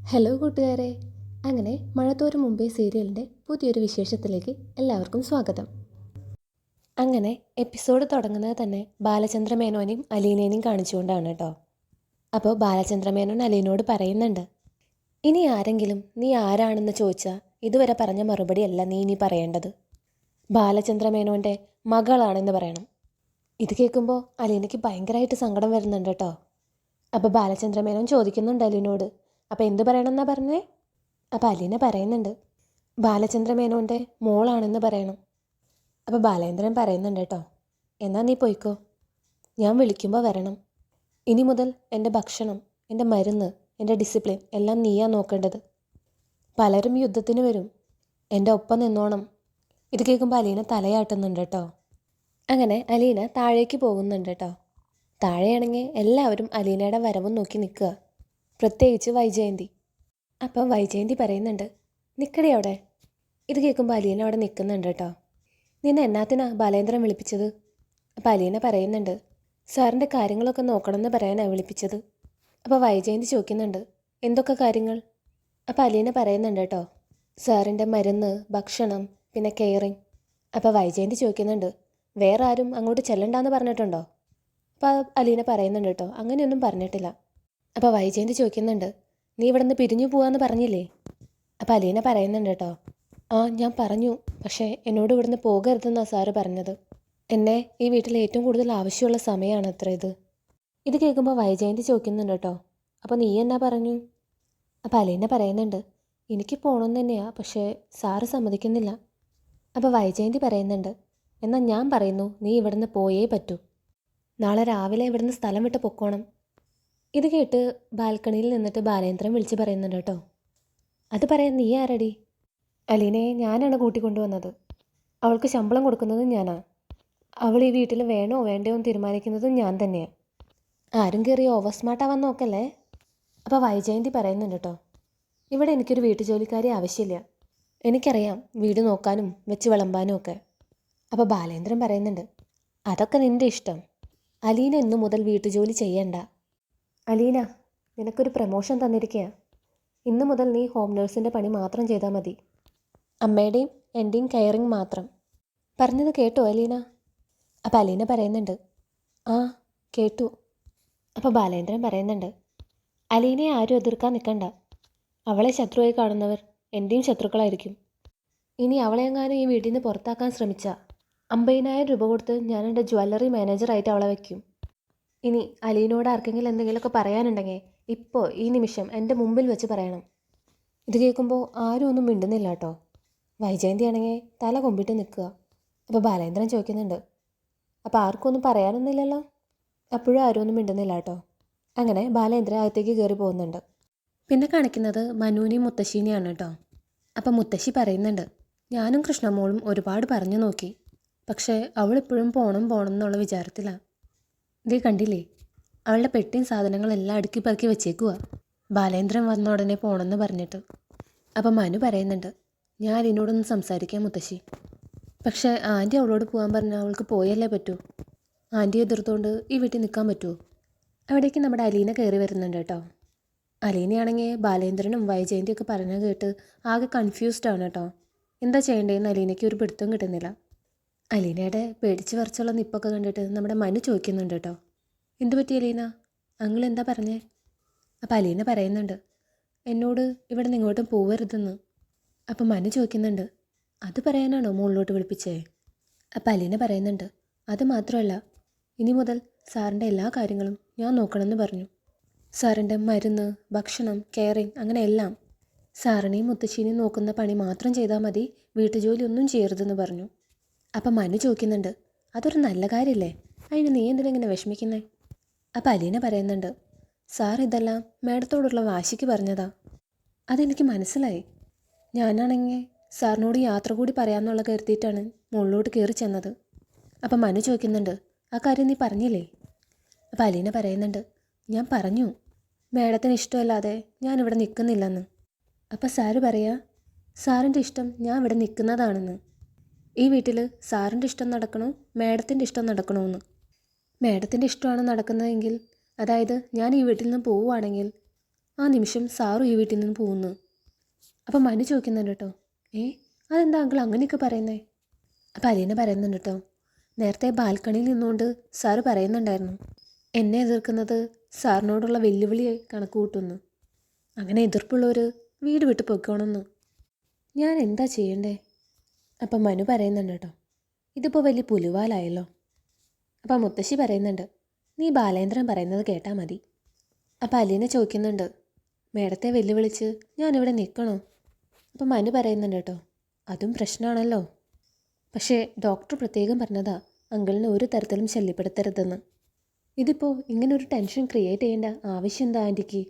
Hello കൂട്ടുകാരെ. അങ്ങനെ മഴത്തോരും മുമ്പേ സീരിയലിൻ്റെ പുതിയൊരു വിശേഷത്തിലേക്ക് എല്ലാവർക്കും സ്വാഗതം. അങ്ങനെ എപ്പിസോഡ് തുടങ്ങുന്നത് തന്നെ ബാലചന്ദ്ര മേനോനെയും അലീനേനെയും കാണിച്ചുകൊണ്ടാണ് കേട്ടോ. അപ്പോൾ ബാലചന്ദ്ര മേനോൻ അലീനോട് പറയുന്നുണ്ട്, ഇനി ആരെങ്കിലും നീ ആരാണെന്ന് ചോദിച്ചാൽ ഇതുവരെ പറഞ്ഞ മറുപടിയല്ല നീ ഇനി പറയേണ്ടത്, ബാലചന്ദ്ര മേനോൻ്റെ മകളാണെന്ന് പറയണം. ഇത് കേൾക്കുമ്പോൾ അലീനയ്ക്ക് ഭയങ്കരമായിട്ട് സങ്കടം വരുന്നുണ്ട് കേട്ടോ. അപ്പോൾ ബാലചന്ദ്ര മേനോൻ ചോദിക്കുന്നുണ്ട് അലീനോട്, അപ്പോൾ എന്ത് പറയണമെന്നാ പറഞ്ഞേ? അപ്പോൾ അലീന പറയുന്നുണ്ട്, ബാലചന്ദ്ര മേനോൻ്റെ മോളാണെന്ന് പറയണം. അപ്പോൾ ബാലേന്ദ്രൻ പറയുന്നുണ്ട് കേട്ടോ, എന്നാൽ നീ പോയിക്കോ, ഞാൻ വിളിക്കുമ്പോൾ വരണം. ഇനി മുതൽ എൻ്റെ ഭക്ഷണം, എൻ്റെ മരുന്ന്, എൻ്റെ ഡിസിപ്ലിൻ എല്ലാം നീയാ നോക്കേണ്ടത്. പലരും യുദ്ധത്തിന് വരും, എൻ്റെ ഒപ്പം നിന്നോണം. ഇത് കേൾക്കുമ്പോൾ അലീന തലയാട്ടുന്നുണ്ട് കേട്ടോ. അങ്ങനെ അലീന താഴേക്ക് പോകുന്നുണ്ട് കേട്ടോ. താഴെയാണെങ്കിൽ എല്ലാവരും അലീനയുടെ വരവും നോക്കി നിൽക്കുക, പ്രത്യേകിച്ച് വൈജയന്തി. അപ്പം വൈജയന്തി പറയുന്നുണ്ട്, നിൽക്കടി അവിടെ. ഇത് കേൾക്കുമ്പോൾ അലീന അവിടെ നിൽക്കുന്നുണ്ട് കേട്ടോ. നിന്നെ എന്നാത്തിനാ ബാലേന്ദ്രൻ വിളിപ്പിച്ചത്? അപ്പം അലീന പറയുന്നുണ്ട്, സാറിൻ്റെ കാര്യങ്ങളൊക്കെ നോക്കണമെന്ന് പറയാനാണ് വിളിപ്പിച്ചത്. അപ്പോൾ വൈജയന്തി ചോദിക്കുന്നുണ്ട്, എന്തൊക്കെ കാര്യങ്ങൾ? അപ്പോൾ അലീന പറയുന്നുണ്ട് കേട്ടോ, സാറിൻ്റെ മരുന്ന്, ഭക്ഷണം, പിന്നെ കെയറിങ്. അപ്പോൾ വൈജയന്തി ചോദിക്കുന്നുണ്ട്, വേറെ ആരും അങ്ങോട്ട് ചെല്ലണ്ടെന്ന് പറഞ്ഞിട്ടുണ്ടോ? അപ്പോൾ അലീന പറയുന്നുണ്ട് കേട്ടോ, അങ്ങനെയൊന്നും പറഞ്ഞിട്ടില്ല. അപ്പോൾ വൈജയന്തി ചോദിക്കുന്നുണ്ട്, നീ ഇവിടെ നിന്ന് പിരിഞ്ഞു പോവാന്ന് പറഞ്ഞില്ലേ? അപ്പോൾ അലീന പറയുന്നുണ്ട് കേട്ടോ, ആ ഞാൻ പറഞ്ഞു, പക്ഷേ എന്നോട് ഇവിടുന്ന് പോകരുതെന്നാണ് സാറ് പറഞ്ഞത്. എന്നെ ഈ വീട്ടിൽ ഏറ്റവും കൂടുതൽ ആവശ്യമുള്ള സമയമാണ് അത്ര ഇത്. ഇത് കേൾക്കുമ്പോൾ വൈജയന്തി ചോദിക്കുന്നുണ്ട് കേട്ടോ, അപ്പോൾ നീ എന്നാ പറഞ്ഞു? അപ്പോൾ അലീന പറയുന്നുണ്ട്, എനിക്ക് പോകണമെന്ന് തന്നെയാണ്, പക്ഷേ സാറ് സമ്മതിക്കുന്നില്ല. അപ്പോൾ വൈജയന്തി പറയുന്നുണ്ട്, എന്നാൽ ഞാൻ പറയുന്നു, നീ ഇവിടുന്ന് പോയേ പറ്റൂ. നാളെ രാവിലെ ഇവിടുന്ന് സ്ഥലം വിട്ട് പൊക്കോണം. ഇത് കേട്ട് ബാൽക്കണിയിൽ നിന്നിട്ട് ബാലേന്ദ്രൻ വിളിച്ച് പറയുന്നുണ്ട് കേട്ടോ, അത് പറയാൻ നീ ആരടി? അലീനയെ ഞാനാണ് കൂട്ടിക്കൊണ്ടുവന്നത്. അവൾക്ക് ശമ്പളം കൊടുക്കുന്നതും ഞാനാണ്. അവൾ ഈ വീട്ടിൽ വേണോ വേണ്ടയോ എന്ന് തീരുമാനിക്കുന്നതും ഞാൻ തന്നെയാണ്. ആരും കയറി ഓവർ സ്മാർട്ടാവാൻ നോക്കല്ലേ. അപ്പോൾ വൈജയന്തി പറയുന്നുണ്ട് കേട്ടോ, ഇവിടെ എനിക്കൊരു വീട്ടുജോലിക്കാരി ആവശ്യമില്ല. എനിക്കറിയാം വീട് നോക്കാനും വെച്ച് വിളമ്പാനും ഒക്കെ. അപ്പോൾ ബാലേന്ദ്രൻ പറയുന്നുണ്ട്, അതൊക്കെ നിൻ്റെ ഇഷ്ടം. അലീന ഇന്നു മുതൽ വീട്ടുജോലി ചെയ്യണ്ട. അലീന, നിനക്കൊരു പ്രമോഷൻ തന്നിരിക്കുക. ഇന്നു മുതൽ നീ ഹോം നേഴ്സിൻ്റെ പണി മാത്രം ചെയ്താൽ മതി. അമ്മയുടെയും എൻ്റെയും കെയറിങ് മാത്രം. പറഞ്ഞത് കേട്ടോ അലീന? അപ്പോൾ അലീന പറയുന്നുണ്ട്, ആ കേട്ടു. അപ്പോൾ ബാലേന്ദ്രൻ പറയുന്നുണ്ട്, അലീനയെ ആരും എതിർക്കാൻ നിൽക്കണ്ട. അവളെ ശത്രുവായി കാണുന്നവർ എൻ്റെയും ശത്രുക്കളായിരിക്കും. ഇനി അവളെങ്ങാനും ഈ വീട്ടിൽ നിന്ന് പുറത്താക്കാൻ ശ്രമിച്ചാൽ 50,000 രൂപ കൊടുത്ത് ഞാൻ എൻ്റെ ജ്വല്ലറി മാനേജറായിട്ട് അവളെ വയ്ക്കും. ഇനി അലീനോട് ആർക്കെങ്കിലും എന്തെങ്കിലുമൊക്കെ പറയാനുണ്ടെങ്കിൽ ഇപ്പോൾ ഈ നിമിഷം എൻ്റെ മുമ്പിൽ വെച്ച് പറയണം. ഇത് കേൾക്കുമ്പോൾ ആരും ഒന്നും മിണ്ടുന്നില്ല കേട്ടോ. വൈജയന്തി ആണെങ്കിൽ തല കൊമ്പിട്ട് നിൽക്കുക. അപ്പോൾ ബാലേന്ദ്രൻ ചോദിക്കുന്നുണ്ട്, അപ്പോൾ ആർക്കും ഒന്നും പറയാനൊന്നുമില്ലല്ലോ? അപ്പോഴും ആരും ഒന്നും മിണ്ടുന്നില്ല കേട്ടോ. അങ്ങനെ ബാലേന്ദ്രൻ അകത്തേക്ക് കയറി പോകുന്നുണ്ട്. പിന്നെ കാണിക്കുന്നത് മനുവിനെയും മുത്തശ്ശീനെയാണ് കേട്ടോ. അപ്പം മുത്തശ്ശി പറയുന്നുണ്ട്, ഞാനും കൃഷ്ണമോളും ഒരുപാട് പറഞ്ഞു നോക്കി, പക്ഷേ അവളിപ്പോഴും പോണം എന്നുള്ള വിചാരത്തിലാണ്. ഇതേ കണ്ടില്ലേ, അവളുടെ പെട്ടിയും സാധനങ്ങളെല്ലാം അടുക്കി പറക്കി വെച്ചേക്കുക, ബാലേന്ദ്രൻ വന്ന ഉടനെ പോകണമെന്ന് പറഞ്ഞിട്ട്. അപ്പം മനു പറയുന്നുണ്ട്, ഞാൻ അതിനോടൊന്ന് സംസാരിക്കാം മുത്തശ്ശി. പക്ഷേ ആൻറ്റി അവളോട് പോകാൻ പറഞ്ഞാൽ അവൾക്ക് പോയല്ലേ പറ്റൂ. ആൻറ്റി എതിർത്തുകൊണ്ട് ഈ വീട്ടിൽ നിൽക്കാൻ പറ്റുമോ? അവിടേക്ക് നമ്മുടെ അലീന കയറി വരുന്നുണ്ട് കേട്ടോ. അലീനയാണെങ്കിൽ ബാലേന്ദ്രനും വൈജയന്തിയൊക്കെ പറഞ്ഞു കേട്ട് ആകെ കൺഫ്യൂസ്ഡാണ് കേട്ടോ. എന്താ ചെയ്യേണ്ടതെന്ന് അലീനയ്ക്ക് ഒരു പിടുത്തം കിട്ടുന്നില്ല. അലീനയുടെ പേടിച്ച് വരച്ചുള്ള നിപ്പൊക്കെ കണ്ടിട്ട് നമ്മുടെ മനു ചോദിക്കുന്നുണ്ട് കേട്ടോ, എന്തു പറ്റി അലീന, അങ്ങൾ എന്താ പറഞ്ഞേ? അപ്പം അലീന പറയുന്നുണ്ട്, എന്നോട് ഇവിടെ നിന്ന് ഇങ്ങോട്ടും പോവരുതെന്ന്. അപ്പം മനു ചോദിക്കുന്നുണ്ട്, അത് പറയാനാണോ മുകളിലോട്ട് വിളിപ്പിച്ചേ? അപ്പം അലീന പറയുന്നുണ്ട്, അത് മാത്രമല്ല, ഇനി മുതൽ സാറിൻ്റെ എല്ലാ കാര്യങ്ങളും ഞാൻ നോക്കണമെന്ന് പറഞ്ഞു. സാറിൻ്റെ മരുന്ന്, ഭക്ഷണം, കെയറിങ്, അങ്ങനെ എല്ലാം സാറിനെയും മുത്തശ്ശീനെയും നോക്കുന്ന പണി മാത്രം ചെയ്താൽ മതി, വീട്ടുജോലി ഒന്നും ചെയ്യരുതെന്ന് പറഞ്ഞു. അപ്പം മനു ചോദിക്കുന്നുണ്ട്, അതൊരു നല്ല കാര്യമല്ലേ, അതിന് നീ എന്തിനെങ്ങനെ വിഷമിക്കുന്നേ? അപ്പം അലീന പറയുന്നുണ്ട്, സാർ ഇതെല്ലാം മാഡത്തോടുള്ള വാശിക്ക് പറഞ്ഞതാ. അതെനിക്ക് മനസ്സിലായി. ഞാനാണെങ്കിൽ സാറിനോട് യാത്ര കൂടി പറയാമെന്നുള്ള കരുതിയിട്ടാണ് മുകളിലോട്ട് കയറി ചെന്നത്. അപ്പം മനു ചോദിക്കുന്നുണ്ട്, ആ കാര്യം നീ പറഞ്ഞില്ലേ? അപ്പം അലീന പറയുന്നുണ്ട്, ഞാൻ പറഞ്ഞു, മാഡത്തിന് ഇഷ്ടമല്ലാതെ ഞാനിവിടെ നിൽക്കുന്നില്ലെന്ന്. അപ്പം സാറ് പറയാ, സാറിൻ്റെ ഇഷ്ടം ഞാൻ ഇവിടെ നിൽക്കുന്നതാണെന്ന്. ഈ വീട്ടിൽ സാറിൻ്റെ ഇഷ്ടം നടക്കണോ മാഡത്തിൻ്റെ ഇഷ്ടം നടക്കണമെന്ന്? മാഡത്തിൻ്റെ ഇഷ്ടമാണ് നടക്കുന്നതെങ്കിൽ, അതായത് ഞാൻ ഈ വീട്ടിൽ നിന്ന് പോവുകയാണെങ്കിൽ ആ നിമിഷം സാറും ഈ വീട്ടിൽ നിന്ന് പോകുന്നു. അപ്പം മനു ചോദിക്കുന്നുണ്ട് കേട്ടോ, അതെന്താ അങ്കിൾ അങ്ങനെയൊക്കെ പറയുന്നേ? അപ്പം അലീന പറയുന്നുണ്ട് കേട്ടോ, നേരത്തെ ബാൽക്കണിയിൽ നിന്നുകൊണ്ട് സാറ് പറയുന്നുണ്ടായിരുന്നു, എന്നെ എതിർക്കുന്നത് സാറിനോടുള്ള വെല്ലുവിളിയെ കണക്ക് കൂട്ടുന്നു. അങ്ങനെ എതിർപ്പുള്ളവർ വീട് വിട്ട് പൊയ്ക്കോണമെന്ന്. ഞാൻ എന്താ ചെയ്യണ്ടേ? അപ്പം മനു പറയുന്നുണ്ട് കേട്ടോ, ഇതിപ്പോൾ വലിയ പുലിവാലായല്ലോ. അപ്പം മുത്തശ്ശി പറയുന്നുണ്ട്, നീ ബാലേന്ദ്രൻ പറയുന്നത് കേട്ടാൽ മതി. അപ്പം അലീന ചോദിക്കുന്നുണ്ട്, മേഡത്തെ വെല്ലുവിളിച്ച് ഞാനിവിടെ നിൽക്കണോ? അപ്പം മനു പറയുന്നുണ്ട് കേട്ടോ, അതും പ്രശ്നമാണല്ലോ. പക്ഷേ ഡോക്ടർ പ്രത്യേകം പറഞ്ഞതാ അങ്കിളിനെ ഒരു തരത്തിലും ശല്യപ്പെടുത്തരുതെന്ന്. ഇതിപ്പോൾ ഇങ്ങനൊരു ടെൻഷൻ ക്രിയേറ്റ് ചെയ്യേണ്ട ആവശ്യം എന്താ ആൻറ്റിക്ക്?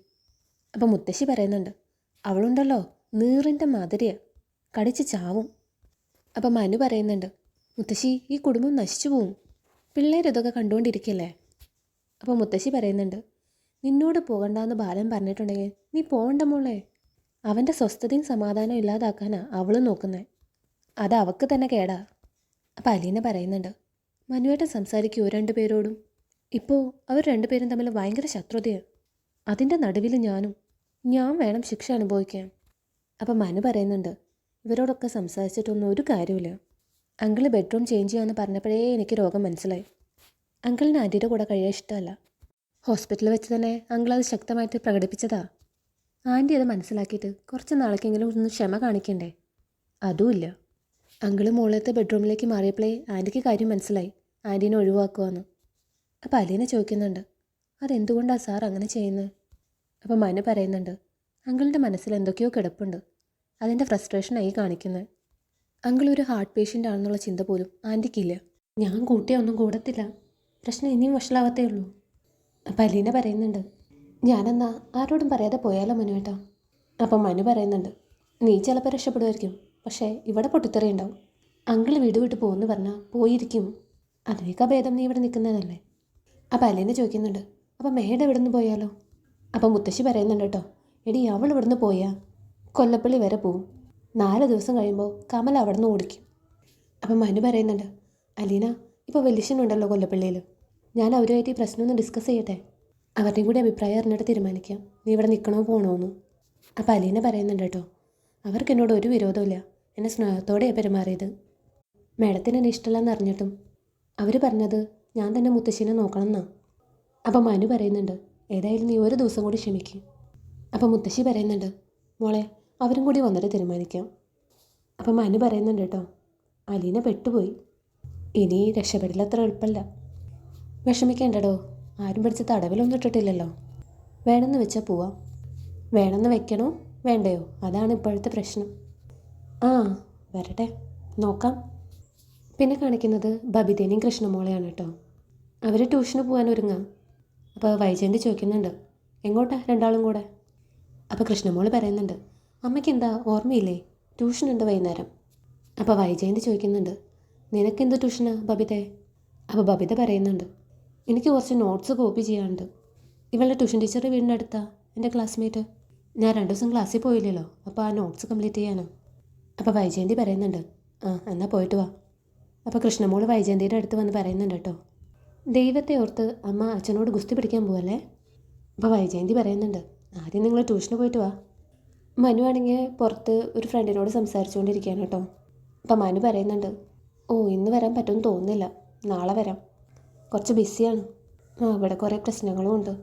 അപ്പം മുത്തശ്ശി പറയുന്നുണ്ട്, അവളുണ്ടല്ലോ നീറിൻ്റെ മാതിരിയാ, കടിച്ച് ചാവും. അപ്പം മനു പറയുന്നുണ്ട്, മുത്തശ്ശി ഈ കുടുംബം നശിച്ചു പോവും, പിള്ളേരിതൊക്കെ കണ്ടുകൊണ്ടിരിക്കല്ലേ. അപ്പം മുത്തശ്ശി പറയുന്നുണ്ട്, നിന്നോട് പോകണ്ടെന്ന് ബാലൻ പറഞ്ഞിട്ടുണ്ടെങ്കിൽ നീ പോകണ്ട മോളെ. അവൻ്റെ സ്വസ്ഥതയും സമാധാനവും ഇല്ലാതാക്കാനാ അവൾ നോക്കുന്നത്. അത് അവൾക്ക് തന്നെ കേടാ. അപ്പം അലീന പറയുന്നുണ്ട്, മനുവായിട്ട് സംസാരിക്കുമോ രണ്ടുപേരോടും? ഇപ്പോൾ അവർ രണ്ടുപേരും തമ്മിൽ ഭയങ്കര ശത്രുതയാണ്. അതിൻ്റെ നടുവിൽ ഞാൻ വേണം ശിക്ഷ അനുഭവിക്കാൻ. അപ്പം മനു പറയുന്നുണ്ട്, ഇവരോടൊക്കെ സംസാരിച്ചിട്ടൊന്നും ഒരു കാര്യമില്ല. അങ്കിള് ബെഡ്റൂം ചേഞ്ച് ചെയ്യാമെന്ന് പറഞ്ഞപ്പോഴേ എനിക്ക് രോഗം മനസ്സിലായി. അങ്കിളിന് ആൻറ്റിയുടെ കൂടെ കഴിയാൻ ഇഷ്ടമല്ല. ഹോസ്പിറ്റലിൽ വെച്ച് തന്നെ അങ്കിൾ അത് ശക്തമായിട്ട് പ്രകടിപ്പിച്ചതാ. ആൻറ്റി അത് മനസ്സിലാക്കിയിട്ട് കുറച്ച് നാളേക്കെങ്കിലും ഒന്ന് ക്ഷമ കാണിക്കണ്ടേ? അതുമില്ല. അങ്കിള് മുകളിലത്തെ ബെഡ്റൂമിലേക്ക് മാറിയപ്പോഴേ ആൻറ്റിക്ക് കാര്യം മനസ്സിലായി, ആൻറ്റീനെ ഒഴിവാക്കുവാന്ന്. അപ്പം അലീന ചോദിക്കുന്നുണ്ട്, അതെന്തുകൊണ്ടാണ് സാർ അങ്ങനെ ചെയ്യുന്നത്? അപ്പം മനു പറയുന്നുണ്ട്, അങ്കിളിൻ്റെ മനസ്സിൽ എന്തൊക്കെയോ കിടപ്പുണ്ട്, അതിൻ്റെ ഫ്രസ്ട്രേഷനായി കാണിക്കുന്നത്. അങ്കിൾ ഒരു ഹാർട്ട് പേഷ്യൻ്റ് ആണെന്നുള്ള ചിന്ത പോലും ആൻറ്റിക്കില്ല. ഞാൻ കൂട്ടിയൊന്നും കൂടത്തില്ല, പ്രശ്നം ഇനിയും വഷളാവത്തേ ഉള്ളൂ. അപ്പം അലീന പറയുന്നുണ്ട്, ഞാനെന്നാ ആരോടും പറയാതെ പോയാലോ മനുവേട്ടാ? അപ്പം മനു പറയുന്നുണ്ട്, നീ ചിലപ്പോൾ രക്ഷപ്പെടുമായിരിക്കും, പക്ഷേ ഇവിടെ പൊട്ടിത്തെറിയുണ്ടാവും. അങ്കിൾ വീട് വിട്ട് പോകുമെന്ന് പറഞ്ഞാൽ പോയിരിക്കും. അതിനേക്കാൾ ഭേദം നീ ഇവിടെ നിൽക്കുന്നതല്ലേ. അപ്പം അലീന ചോദിക്കുന്നുണ്ട്, അപ്പം മേഡം ഇവിടെ നിന്ന് പോയാലോ? അപ്പം മുത്തശ്ശി പറയുന്നുണ്ട് കേട്ടോ, എടി അവൾ ഇവിടെ നിന്ന് പോയാൽ കൊല്ലപ്പള്ളി വരെ പോവും. 4 ദിവസം കഴിയുമ്പോൾ കമൽ അവിടെ നിന്ന് ഓടിക്കും. അപ്പം മനു പറയുന്നുണ്ട്, അലീന ഇപ്പോൾ വലിയച്ഛനുണ്ടല്ലോ കൊല്ലപ്പള്ളിയിൽ, ഞാൻ അവരുമായിട്ട് ഈ പ്രശ്നമൊന്ന് ഡിസ്കസ് ചെയ്യട്ടെ, അവരുടെയും കൂടി അഭിപ്രായം അറിഞ്ഞിട്ട് തീരുമാനിക്കാം നീ ഇവിടെ നിൽക്കണോ പോകണമെന്ന്. അപ്പം അലീന പറയുന്നുണ്ട് കേട്ടോ, അവർക്ക് എന്നോട് ഒരു വിരോധമില്ല, എന്നെ സ്നേഹത്തോടെയാണ് പെരുമാറിയത്. മേഡത്തിന് എന്നെ ഇഷ്ടമല്ലെന്ന് അറിഞ്ഞിട്ടും അവർ പറഞ്ഞത് ഞാൻ തന്നെ മുത്തശ്ശീനെ നോക്കണം എന്നാ. അപ്പം മനു പറയുന്നുണ്ട്, ഏതായാലും നീ ഒരു ദിവസം കൂടി ക്ഷമിക്കും. അപ്പം മുത്തശ്ശി പറയുന്നുണ്ട്, മോളെ അവരും കൂടി വന്നിട്ട് തീരുമാനിക്കാം. അപ്പം മനു പറയുന്നുണ്ട് കേട്ടോ, അലീന പെട്ടുപോയി, ഇനി രക്ഷപ്പെടില്ല, അത്ര എളുപ്പമല്ല. വിഷമിക്കേണ്ടടോ, ആരും പിടിച്ച് തടവിലൊന്നും ഇട്ടിട്ടില്ലല്ലോ. വേണമെന്ന് വെച്ചാൽ പോവാം. വേണമെന്ന് വെക്കണോ വേണ്ടയോ, അതാണ് ഇപ്പോഴത്തെ പ്രശ്നം. ആ വരട്ടെ, നോക്കാം. പിന്നെ കാണിക്കുന്നത് ബബിതേനെയും കൃഷ്ണമോളെയാണ് കേട്ടോ. അവർ ട്യൂഷന് പോകാൻ ഒരുങ്ങാം. അപ്പോൾ വൈജയന്തി ചോദിക്കുന്നുണ്ട്, എങ്ങോട്ടാ രണ്ടാളും കൂടെ? അപ്പോൾ കൃഷ്ണമോൾ പറയുന്നുണ്ട്, അമ്മയ്ക്ക് എന്താ ഓർമ്മയില്ലേ, ട്യൂഷനുണ്ട് വൈകുന്നേരം. അപ്പോൾ വൈജയന്തി ചോദിക്കുന്നുണ്ട്, നിനക്കെന്ത് ട്യൂഷനാ ബബിതേ? അപ്പോൾ ബബിത പറയുന്നുണ്ട്, എനിക്ക് കുറച്ച് നോട്ട്സ് കോപ്പി ചെയ്യാനുണ്ട്. ഇവളുടെ ട്യൂഷൻ ടീച്ചർ വീടിനടുത്താ, എൻ്റെ ക്ലാസ്മേറ്റ്. ഞാൻ 2 ദിവസം ക്ലാസ്സിൽ പോയില്ലല്ലോ, അപ്പോൾ ആ നോട്ട്സ് കംപ്ലീറ്റ് ചെയ്യാനോ. അപ്പോൾ വൈജയന്തി പറയുന്നുണ്ട്, എന്നാൽ പോയിട്ട് വാ. അപ്പോൾ കൃഷ്ണമോൾ വൈജയന്തിയുടെ അടുത്ത് വന്ന് പറയുന്നുണ്ട് കേട്ടോ, ദൈവത്തെ ഓർത്ത് അമ്മ അച്ഛനോട് ഗുസ്തി പിടിക്കാൻ പോവല്ലേ. അപ്പോൾ വൈജയന്തി പറയുന്നുണ്ട്, ആദ്യം നിങ്ങൾ ട്യൂഷന് പോയിട്ട് വാ. മനു ആണെങ്കിൽ പുറത്ത് ഒരു ഫ്രണ്ടിനോട് സംസാരിച്ചുകൊണ്ടിരിക്കുകയാണ് കേട്ടോ. അപ്പം മനു പറയുന്നുണ്ട്, ഇന്ന് വരാൻ പറ്റുമെന്ന് തോന്നുന്നില്ല, നാളെ വരാം, കുറച്ച് ബിസിയാണ്. ഇവിടെ കുറേ പ്രശ്നങ്ങളും ഉണ്ട്.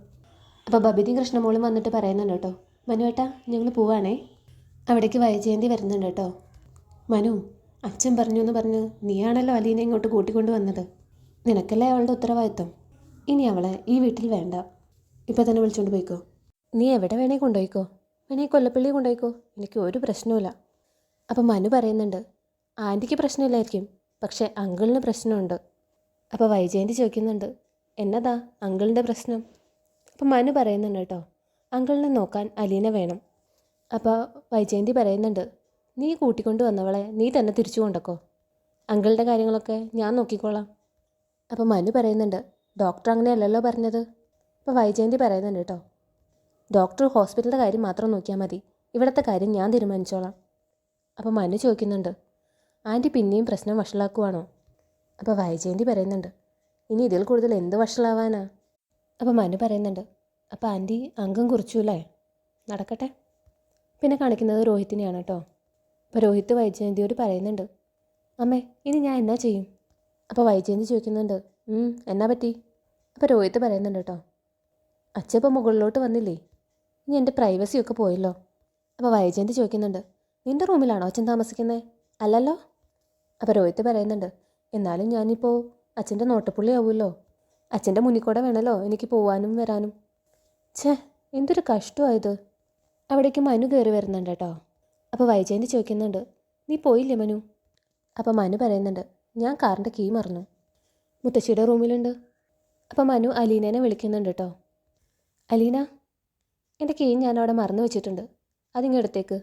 അപ്പോൾ ബബിതയും കൃഷ്ണമോളും വന്നിട്ട് പറയുന്നുണ്ട് കേട്ടോ, മനുവേട്ടാ ഞങ്ങൾ പോവാണേ. അവിടേക്ക് വൈജയന്തി വരുന്നുണ്ട് കേട്ടോ. മനു, അച്ഛൻ പറഞ്ഞു എന്ന് പറഞ്ഞ് നീയാണല്ലോ അലീനെ ഇങ്ങോട്ട് കൂട്ടിക്കൊണ്ട് വന്നത്, നിനക്കല്ലേ അവളുടെ ഉത്തരവാദിത്വം. ഇനി അവളെ ഈ വീട്ടിൽ വേണ്ട, ഇപ്പം തന്നെ വിളിച്ചുകൊണ്ട് പോയിക്കോ. നീ എവിടെ വേണേ കൊണ്ടുപോയിക്കോ, വേണേ കൊല്ലപ്പള്ളി കൊണ്ടുപോയിക്കോ, എനിക്ക് ഒരു പ്രശ്നവുമില്ല. അപ്പം മനു പറയുന്നുണ്ട്, ആൻറ്റിക്ക് പ്രശ്നമില്ലായിരിക്കും, പക്ഷേ അങ്കിളിന് പ്രശ്നമുണ്ട്. അപ്പോൾ വൈജയന്തി ചോദിക്കുന്നുണ്ട്, എന്നതാ അങ്കിളിൻ്റെ പ്രശ്നം? അപ്പം മനു പറയുന്നുണ്ട് കേട്ടോ, അങ്കിളിനെ നോക്കാൻ അലീന വേണം. അപ്പോൾ വൈജയന്തി പറയുന്നുണ്ട്, നീ കൂട്ടിക്കൊണ്ട് വന്നവളെ നീ തന്നെ തിരിച്ചു കൊണ്ടക്കോ, അങ്കിളുടെ കാര്യങ്ങളൊക്കെ ഞാൻ നോക്കിക്കോളാം. അപ്പോൾ മനു പറയുന്നുണ്ട്, ഡോക്ടർ അങ്ങനെയല്ലല്ലോ പറഞ്ഞത്. അപ്പോൾ വൈജയന്തി പറയുന്നുണ്ട് കേട്ടോ, ഡോക്ടർ ഹോസ്പിറ്റലിൻ്റെ കാര്യം മാത്രം നോക്കിയാൽ മതി, ഇവിടുത്തെ കാര്യം ഞാൻ തീരുമാനിച്ചോളാം. അപ്പോൾ മനു ചോദിക്കുന്നുണ്ട്, ആൻറ്റി പിന്നെയും പ്രശ്നം വഷളാക്കുവാണോ? അപ്പോൾ വൈജയന്തി പറയുന്നുണ്ട്, ഇനി ഇതിൽ കൂടുതൽ എന്ത് വഷളാവാനാ? അപ്പോൾ മനു പറയുന്നുണ്ട്, അപ്പോൾ ആൻറ്റി അംഗം കുറിച്ചു അല്ലേ? നടക്കട്ടെ. പിന്നെ കാണിക്കുന്നത് രോഹിത്തിനെയാണ് കേട്ടോ. അപ്പോൾ രോഹിത്ത് വൈജയന്തിയോട് പറയുന്നുണ്ട്, അമ്മേ ഇനി ഞാൻ എന്നാ ചെയ്യും? അപ്പോൾ വൈജയന്തി ചോദിക്കുന്നുണ്ട്, എന്നാ പറ്റി? അപ്പോൾ രോഹിത്ത് പറയുന്നുണ്ട് കേട്ടോ, അച്ഛൻ ഇപ്പോൾ മുകളിലോട്ട് വന്നില്ലേ, ഇനി എൻ്റെ പ്രൈവസിയൊക്കെ പോയല്ലോ. അപ്പോൾ വൈജയന്തി ചോദിക്കുന്നുണ്ട്, നിൻ്റെ റൂമിലാണോ അച്ഛൻ താമസിക്കുന്നത്? അല്ലല്ലോ. അപ്പോൾ രോഹിത്ത് പറയുന്നുണ്ട്, എന്നാലും ഞാനിപ്പോൾ അച്ഛൻ്റെ നോട്ടപ്പുള്ളി ആവുമല്ലോ, അച്ഛൻ്റെ മുന്നിൽ കൂടെ വേണമല്ലോ എനിക്ക് പോവാനും വരാനും. ഛേ, എന്തൊരു കഷ്ടമായത്. അവിടേക്ക് മനു കയറി വരുന്നുണ്ട് കേട്ടോ. അപ്പോൾ വൈജയന്തി ചോദിക്കുന്നുണ്ട്, നീ പോയില്ലേ മനു? അപ്പോൾ മനു പറയുന്നുണ്ട്, ഞാൻ കാറിൻ്റെ കീ മറന്നു, മുത്തശ്ശിയുടെ റൂമിലുണ്ട്. അപ്പോൾ മനു അലീനേനെ വിളിക്കുന്നുണ്ട് കേട്ടോ. അലീന, എൻ്റെ കീ ഞാൻ അവിടെ മറന്നു വെച്ചിട്ടുണ്ട്, അതിങ്ങ് എടുത്തേക്ക്.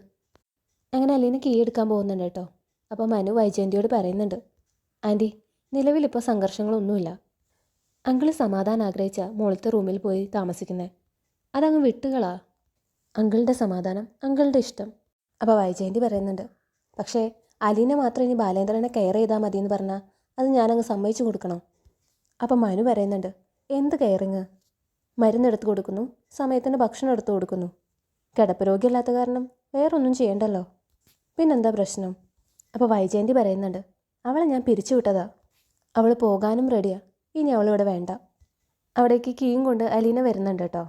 അങ്ങനെ അലീന കീ എടുക്കാൻ പോകുന്നുണ്ട് കേട്ടോ. അപ്പോൾ മനു വൈജയന്തിയോട് പറയുന്നുണ്ട്, ആൻറ്റി നിലവിലിപ്പോൾ സംഘർഷങ്ങളൊന്നുമില്ല, അങ്കിള് സമാധാനം ആഗ്രഹിച്ച മുകളിലത്തെ റൂമിൽ പോയി താമസിക്കുന്നത്, അതങ്ങ് വിട്ടുകളാ. അങ്കിളുടെ സമാധാനം അങ്കിളുടെ ഇഷ്ടം. അപ്പോൾ വൈജയന്തി പറയുന്നുണ്ട്, പക്ഷേ അലീന മാത്രം ഇനി ബാലേന്ദ്രനെ കെയർ ചെയ്താൽ മതിയെന്ന് പറഞ്ഞാൽ അത് ഞാനങ്ങ് സമ്മതിച്ചു കൊടുക്കണം. അപ്പം മനു പറയുന്നുണ്ട്, എന്ത് കെയറിങ്? മരുന്നെടുത്ത് കൊടുക്കുന്നു, സമയത്തിന് ഭക്ഷണം എടുത്തു കൊടുക്കുന്നു, കിടപ്പ് രോഗിയല്ലാത്ത കാരണം വേറൊന്നും ചെയ്യണ്ടല്ലോ, പിന്നെന്താ പ്രശ്നം? അപ്പോൾ വൈജയന്തി പറയുന്നുണ്ട്, അവളെ ഞാൻ പിരിച്ചു വിട്ടതാ, അവൾ പോകാനും റെഡിയാ, ഇനി അവളിവിടെ വേണ്ട. അവിടേക്ക് കീയും കൊണ്ട് അലീന വരുന്നുണ്ട് കേട്ടോ.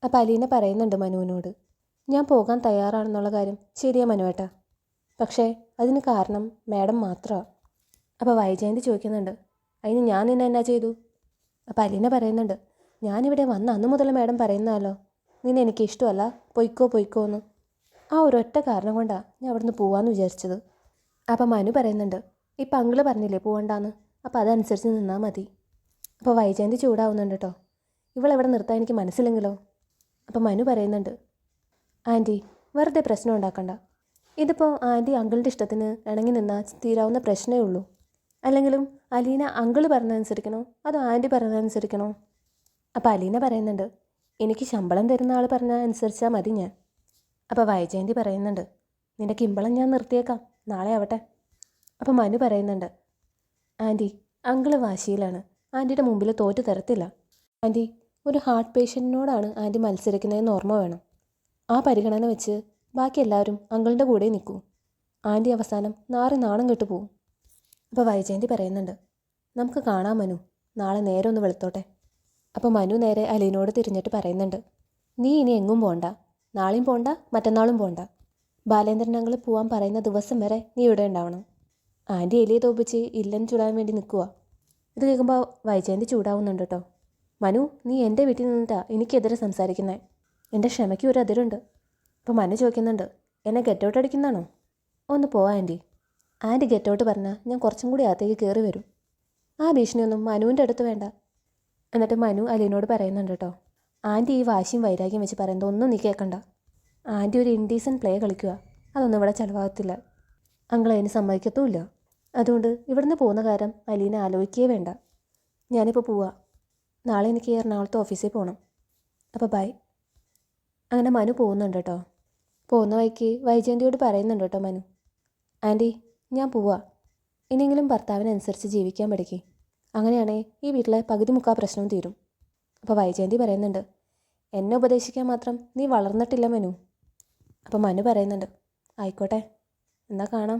അപ്പോൾ അലീന പറയുന്നുണ്ട് മനുവിനോട്, ഞാൻ പോകാൻ തയ്യാറാണെന്നുള്ള കാര്യം ശരിയാ മനുവേട്ടാ, പക്ഷേ അതിന് കാരണം മാഡം മാത്രമാണ്. അപ്പോൾ വൈജയന്തി ചോദിക്കുന്നുണ്ട്, അതിന് ഞാൻ നിന്നെ എന്നാ ചെയ്തു? അപ്പോൾ അലീന പറയുന്നുണ്ട്, ഞാനിവിടെ വന്ന അന്ന് മുതൽ മാഡം പറയുന്നതല്ലോ, നിന്നെ എനിക്ക് ഇഷ്ടമല്ല, പൊയ്ക്കോ എന്ന്. ആ ഒരൊറ്റ കാരണം കൊണ്ടാണ് ഞാൻ അവിടുന്ന് പോവാമെന്ന് വിചാരിച്ചത്. അപ്പോൾ മനു പറയുന്നുണ്ട്, ഇപ്പം അങ്കിള് പറഞ്ഞില്ലേ പോവണ്ടാന്ന്, അപ്പോൾ അതനുസരിച്ച് നിന്നാൽ മതി. അപ്പോൾ വൈജയന്തി ചൂടാവുന്നുണ്ട് കേട്ടോ, ഇവളെവിടെ നിർത്താൻ എനിക്ക് മനസ്സിലെങ്കിലോ. അപ്പോൾ മനു പറയുന്നുണ്ട്, ആൻറ്റി വെറുതെ പ്രശ്നം ഉണ്ടാക്കണ്ട, ഇതിപ്പോൾ ആൻറ്റി അങ്കിളിൻ്റെ ഇഷ്ടത്തിന് ഇണങ്ങി നിന്നാൽ തീരാവുന്ന പ്രശ്നമേ ഉള്ളൂ. അല്ലെങ്കിലും അലീന അങ്കിള് പറഞ്ഞതനുസരിക്കണോ അതോ ആൻറ്റി പറഞ്ഞതനുസരിക്കണോ? അപ്പോൾ അലീന പറയുന്നുണ്ട്, എനിക്ക് ശമ്പളം തരുന്ന ആൾ പറഞ്ഞാൽ അനുസരിച്ചാൽ മതി ഞാൻ. അപ്പോൾ വൈജയന്തി പറയുന്നുണ്ട്, നിൻ്റെ കിമ്പളം ഞാൻ നിർത്തിയേക്കാം, നാളെ ആവട്ടെ. അപ്പോൾ മനു പറയുന്നുണ്ട്, ആൻറ്റി അങ്കിള് വാശിയിലാണ്, ആൻറ്റിയുടെ മുമ്പിൽ തോറ്റു തരത്തില്ല. ആൻറ്റി ഒരു ഹാർട്ട് പേഷ്യൻറ്റിനോടാണ് ആൻറ്റി മത്സരിക്കുന്നതെന്ന് ഓർമ്മ വേണം. ആ പരിഗണന വെച്ച് ബാക്കി എല്ലാവരും അങ്കിളിൻ്റെ കൂടെ നിൽക്കൂ, ആൻറ്റി അവസാനം നാണം കെട്ടു പോവും. അപ്പോൾ വൈജയന്തി പറയുന്നുണ്ട്, നമുക്ക് കാണാം മനു, നാളെ നേരെ ഒന്ന് വെളുത്തോട്ടെ. അപ്പോൾ മനു നേരെ അലീനോട് തിരിഞ്ഞിട്ട് പറയുന്നുണ്ട്, നീ ഇനി എങ്ങും പോണ്ട, നാളെയും പോണ്ട മറ്റന്നാളും പോണ്ട, ബാലേന്ദ്രൻ അങ്കിൾ പോവാൻ പറയുന്ന ദിവസം വരെ നീ ഇവിടെ ഉണ്ടാവണം. ആൻറ്റി എലിയെ തോപ്പിച്ച് ഇല്ലെന്ന് ചൂടാൻ വേണ്ടി നിൽക്കുക. ഇത് കേൾക്കുമ്പോൾ വൈജയന്തി ചൂടാവുന്നുണ്ട് കേട്ടോ. മനു, നീ എൻ്റെ വീട്ടിൽ നിന്നിട്ടാ എനിക്കെതിരെ സംസാരിക്കുന്നത്, എൻ്റെ ക്ഷമയ്ക്ക് ഒരു അതിരുണ്ട്. അപ്പോൾ മനു ചോദിക്കുന്നുണ്ട്, എന്നെ ഗെറ്റൗട്ട് അടിക്കുന്നതാണോ? ഒന്ന് പോവാ ആൻറ്റി, ആൻറ്റി ഗെറ്റൗട്ട് പറഞ്ഞാൽ ഞാൻ കുറച്ചും കൂടി അകത്തേക്ക് കയറി വരും. ആ ഭീഷണിയൊന്നും മനുവിൻ്റെ അടുത്ത് വേണ്ട. എന്നിട്ട് മനു അലീനോട് പറയുന്നുണ്ട് കേട്ടോ, ആൻറ്റി ഈ വാശിയും വൈരാഗ്യം വെച്ച് പറയുന്നത് ഒന്നും നീ കേൾക്കണ്ട, ആൻറ്റി ഒരു ഇൻഡീസൻറ്റ് പ്ലേ കളിക്കുക, അതൊന്നും ഇവിടെ ചിലവാകത്തില്ല, അങ്കിൾ അതിന് സമ്മതിക്കത്തുമില്ല. അതുകൊണ്ട് ഇവിടുന്ന് പോകുന്ന കാര്യം അലീന ആലോചിക്കുകയേ വേണ്ട. ഞാനിപ്പോൾ പോവാ, നാളെ എനിക്ക് എറണാകുളത്ത് ഓഫീസിൽ പോകണം. അപ്പോൾ ബൈ. അങ്ങനെ മനു പോകുന്നുണ്ട് കേട്ടോ. പോകുന്ന വഴിക്ക് വൈജയന്തിയോട് പറയുന്നുണ്ട് കേട്ടോ മനു, ആൻറ്റി ഞാൻ പോവാ, ഇനിയെങ്കിലും ഭർത്താവിനനുസരിച്ച് ജീവിക്കാൻ പഠിക്കേ, അങ്ങനെയാണെങ്കിൽ ഈ വീട്ടിലെ പകുതി മുക്കാ പ്രശ്നവും തീരും. അപ്പോൾ വൈജയന്തി പറയുന്നുണ്ട്, എന്നെ ഉപദേശിക്കാൻ മാത്രം നീ വളർന്നിട്ടില്ല മനു. അപ്പോൾ മനു പറയുന്നുണ്ട്, ആയിക്കോട്ടെ എന്നാൽ കാണാം.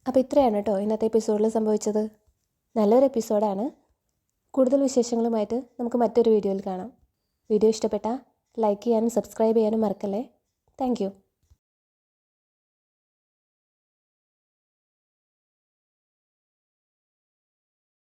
അപ്പോൾ ഇത്രയാണ് കേട്ടോ ഇന്നത്തെ എപ്പിസോഡിൽ സംഭവിച്ചത്. നല്ലൊരു എപ്പിസോഡാണ്. കൂടുതൽ വിശേഷങ്ങളുമായിട്ട് നമുക്ക് മറ്റൊരു വീഡിയോയിൽ കാണാം. വീഡിയോ ഇഷ്ടപ്പെട്ടാൽ ലൈക്ക് ചെയ്യാനും സബ്സ്ക്രൈബ് ചെയ്യാനും മറക്കല്ലേ. Thank you.